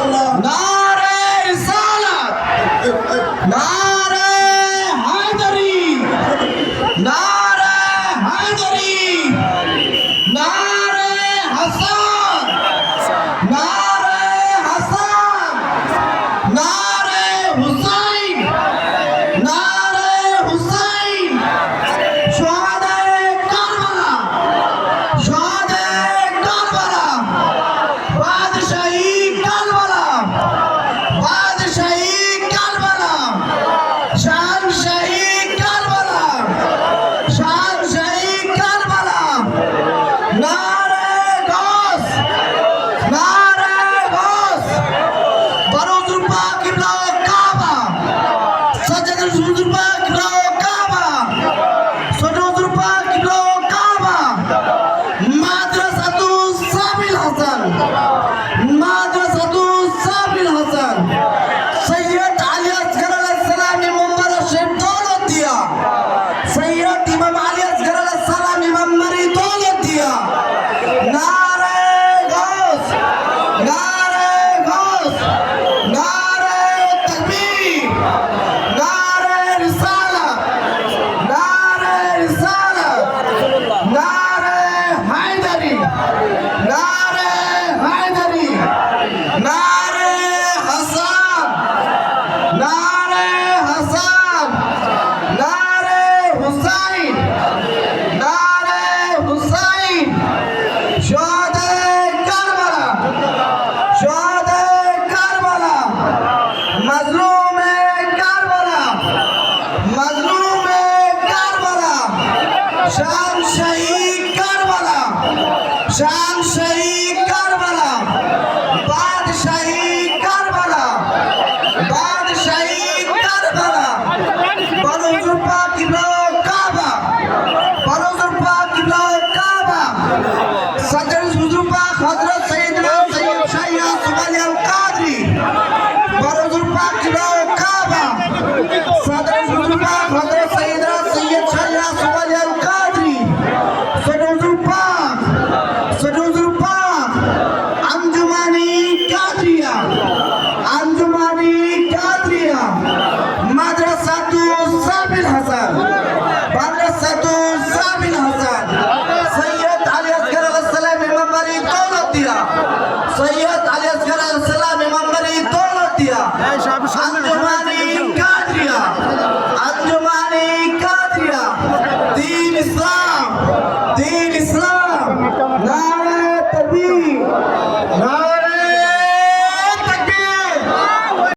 ইল্লাল্লাহ নারে রিসালাত নারে হায়দারি নারে হায়দারি নারে হাসান নারে হাসান নারে হুসাইন নারে হুসাইন শহাদায়ে কারবালা শহাদায়ে কারবালা বাদশাহী কারবালা বাদশাহী কারবালা শাহনশাহী কারবালা শাহনশাহী কারবালা নারে গস নারে গস বরজুল পাক ইবলা কাবা সাজ্জাদুল পাক ইবলা কাবা সদরুল পাক ইবলা কাবা মাদ্রাসাতু সাবিল হাসান মাদ্রাসাতু সাবিল হাসান সৈয়দ আলী আসগর আলাইহিস সালাম মুম্বার শেখ দৌলতদিয়া সৈয়দ ইমাম আলী আসগর আলাইহিস সালাম ইমাম মারি দৌলতদিয়া নারে গস নারে গস নারে তাকবীর নারে রিসালাত নারে রিসালাত নারে হায়দারি নারে হায়দারি নারে হাসান নারে হাসান নারে হুসাইন নারে হুসাইন শহাদায়ে কারবালা শহাদায়ে কারবালা মাজলুমে কারবালা মাজলুমে কারবালা শাহনশাহী কারবালা শাহনশাহী কারবালা বাদশাহী কারবালা বাদশাহী কারবালা বরজুল পাক ইবলা কাবা বরজুল পাক ইবলা কাবা সদরুল পাক হযরত সাইয়েদনা সৈয়দ শাইয়া সুবহানী আল কাদরি বরজুল পাক ইবলা কাবা সদরুল পাক হযরত সাইয়েদনা সৈয়দ শাইয়া সুবহানী আল কাদরি সদরুল পাক আঞ্জুমানি কাদরিয়া আঞ্জুমানি কাদরিয়া মাদ্রাসাতু সাবিল হাসান মাদ্রাসাতু সাবিল হাসান সৈয়দ আলী আসগর আলাইহিস সালাম ইমাম মারি দৌলতদিয়া সৈয়দ আলী আসগর আলাইহিস সালাম ইমাম মারি দৌলতদিয়া